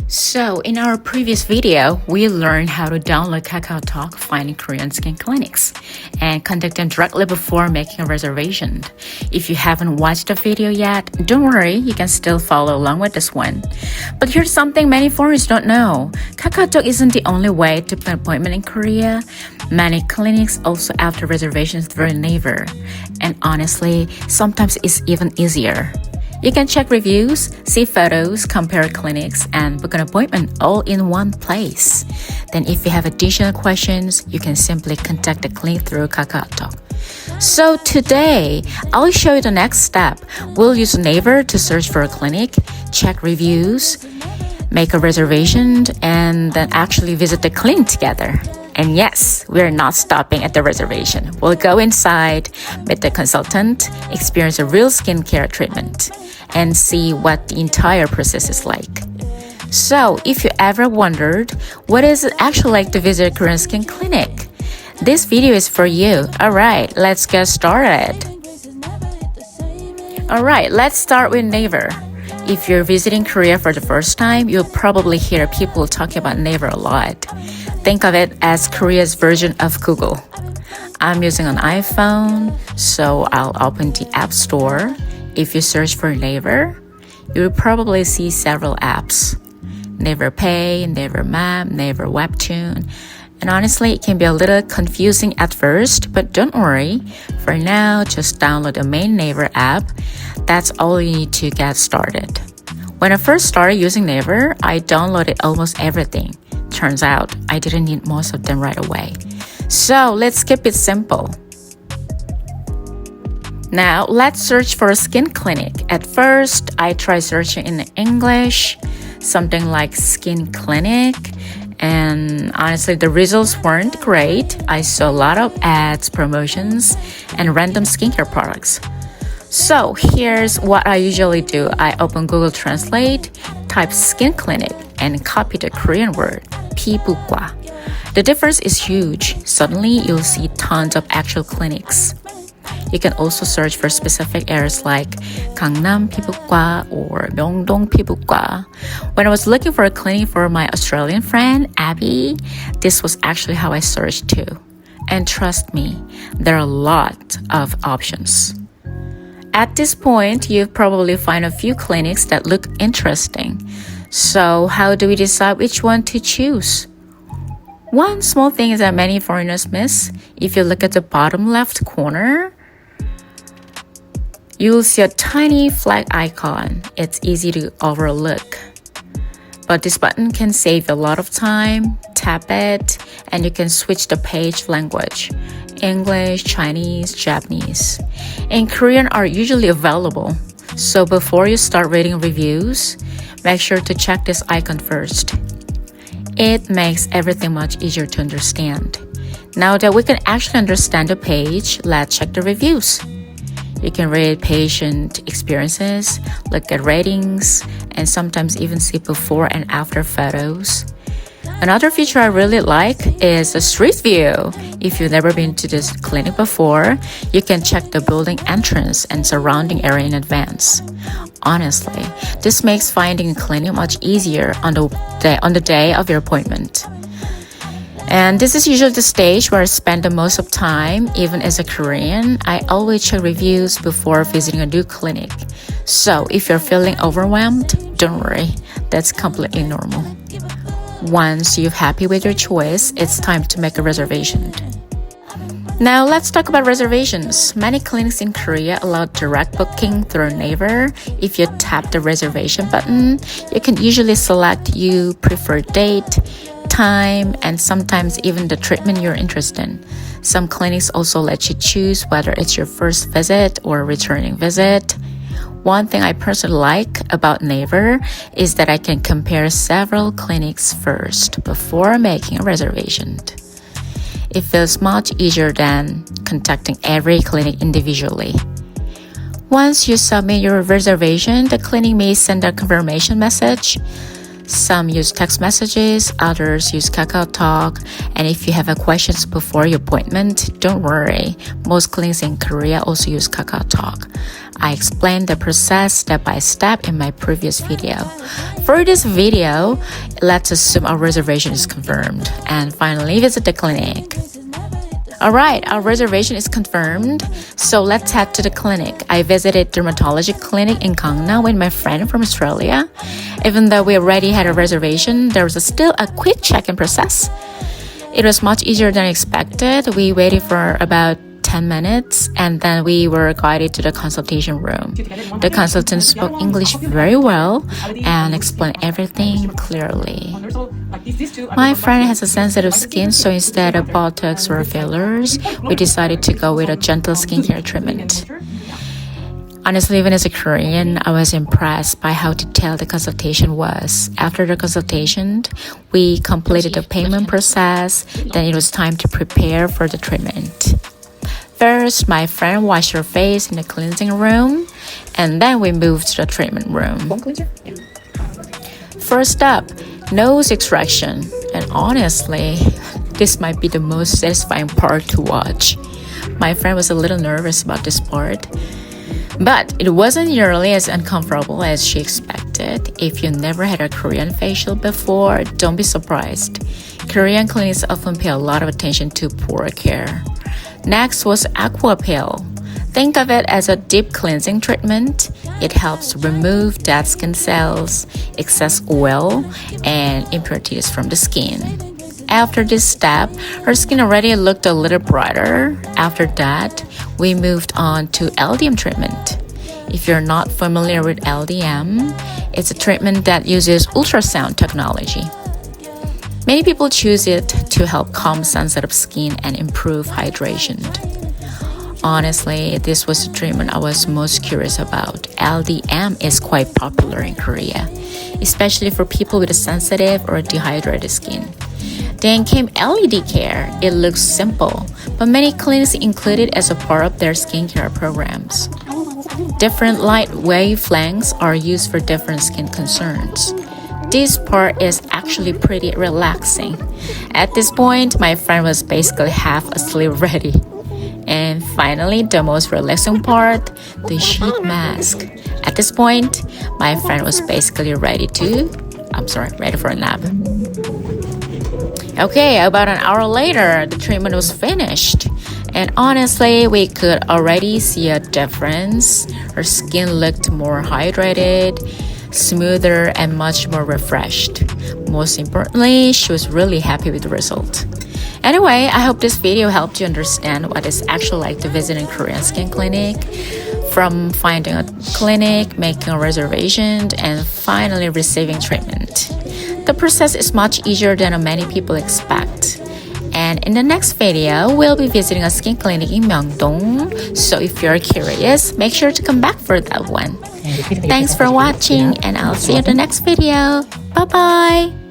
So, in our previous video, we learned how to download KakaoTalk, finding Korean skin clinics, and contact them directly before making a reservation. If you haven't watched the video yet, don't worry, you can still follow along with this one. But here's something many foreigners don't know. KakaoTalk isn't the only way to plan an appointment in Korea. Many clinics also offer reservations through Naver. And honestly, sometimes it's even easier. You can check reviews, see photos, compare clinics, and book an appointment all in one place. Then if you have additional questions, you can simply contact the clinic through KakaoTalk. So today, I'll show you the next step. We'll use Naver to search for a clinic, check reviews, make a reservation, and then actually visit the clinic together. And yes, we're not stopping at the reservation. We'll go inside, meet the consultant, experience a real skincare treatment, and see what the entire process is like. So, if you ever wondered, what is it actually like to visit a Korean skin clinic? This video is for you. Alright, let's get started. Alright, let's start with Naver. If you're visiting Korea for the first time, you'll probably hear people talking about Naver a lot. Think of it as Korea's version of Google. I'm using an iPhone, so I'll open the App Store. If you search for Naver, you'll probably see several apps. Naver Pay, Naver Map, Naver Webtoon. And honestly, it can be a little confusing at first, but don't worry. For now, just download the main Naver app. That's all you need to get started. When I first started using Naver, I downloaded almost everything. Turns out, I didn't need most of them right away. So let's keep it simple. Now, let's search for a skin clinic. At first, I tried searching in English, something like skin clinic. And honestly, the results weren't great. I saw a lot of ads, promotions, and random skincare products. So here's what I usually do. I open Google Translate, type skin clinic, and copy the Korean word, 피부과. The difference is huge. Suddenly, you'll see tons of actual clinics. You can also search for specific areas like Gangnam 피부과 or Myeongdong 피부과. When I was looking for a clinic for my Australian friend, Abby, this was actually how I searched too. And trust me, there are a lot of options. At this point, you've probably find a few clinics that look interesting. So how do we decide which one to choose? One small thing is that many foreigners miss. If you look at the bottom left corner, you'll see a tiny flag icon. It's easy to overlook. But this button can save a lot of time. Tap it, and you can switch the page language. English, Chinese, Japanese. And Korean are usually available. So before you start reading reviews, make sure to check this icon first. It makes everything much easier to understand. Now that we can actually understand the page, let's check the reviews. You can read patient experiences, look at ratings, and sometimes even see before and after photos. Another feature I really like is the street view. If you've never been to this clinic before, you can check the building entrance and surrounding area in advance. Honestly, this makes finding a clinic much easier on the day of your appointment. And this is usually the stage where I spend the most of time. Even as a Korean, I always check reviews before visiting a new clinic. So if you're feeling overwhelmed, don't worry, that's completely normal. Once you're happy with your choice, it's time to make a reservation. Now let's talk about reservations. Many clinics in Korea allow direct booking through Naver. If you tap the reservation button, you can usually select your preferred date, time, and sometimes even the treatment you're interested in. Some clinics also let you choose whether it's your first visit or a returning visit. One thing I personally like about Naver is that I can compare several clinics first before making a reservation. It feels much easier than contacting every clinic individually. Once you submit your reservation, the clinic may send a confirmation message. Some use text messages, others use KakaoTalk, and if you have questions before your appointment, don't worry. Most clinics in Korea also use KakaoTalk. I explained the process step by step in my previous video. For this video, let's assume our reservation is confirmed and finally visit the clinic. Alright, our reservation is confirmed, so let's head to the clinic. I visited dermatology clinic in Gangnam with my friend from Australia. Even though we already had a reservation, there was still a quick check-in process. It was much easier than expected. We waited for about 10 minutes and then we were guided to the consultation room. The consultant spoke English very well and explained everything clearly. My friend has a sensitive skin, so instead of Botox or fillers, we decided to go with a gentle skincare treatment. Honestly, even as a Korean, I was impressed by how detailed the consultation was. After the consultation, we completed the payment process, then it was time to prepare for the treatment. First, my friend washed her face in the cleansing room, and then we moved to the treatment room. First up, nose extraction. And honestly, this might be the most satisfying part to watch. My friend was a little nervous about this part, but it wasn't nearly as uncomfortable as she expected. If you never had a Korean facial before, don't be surprised. Korean clinics often pay a lot of attention to pore care. Next was Aqua Peel. Think of it as a deep cleansing treatment. It helps remove dead skin cells, excess oil, and impurities from the skin. After this step, her skin already looked a little brighter. After that, we moved on to LDM treatment. If you're not familiar with LDM, it's a treatment that uses ultrasound technology. Many people choose it to help calm sensitive skin and improve hydration. Honestly, this was the treatment I was most curious about. LDM is quite popular in Korea, especially for people with a sensitive or dehydrated skin. Then came LED care. It looks simple, but many clinics include it as a part of their skincare programs. Different light wavelengths are used for different skin concerns. This part is actually pretty relaxing. At this point, my friend was basically half asleep already. And finally, the most relaxing part, the sheet mask. At this point, my friend was basically ready for a nap. Okay, about an hour later, the treatment was finished. And honestly, we could already see a difference. Her skin looked more hydrated, smoother, and much more refreshed. Most importantly, she was really happy with the result. Anyway, I hope this video helped you understand what it's actually like to visit a Korean skin clinic, from finding a clinic, making a reservation, and finally receiving treatment. The process is much easier than many people expect. And in the next video, we'll be visiting a skin clinic in Myeongdong. So if you're curious, make sure to come back for that one. Thanks for watching, and I'll see you in the next video. Bye-bye!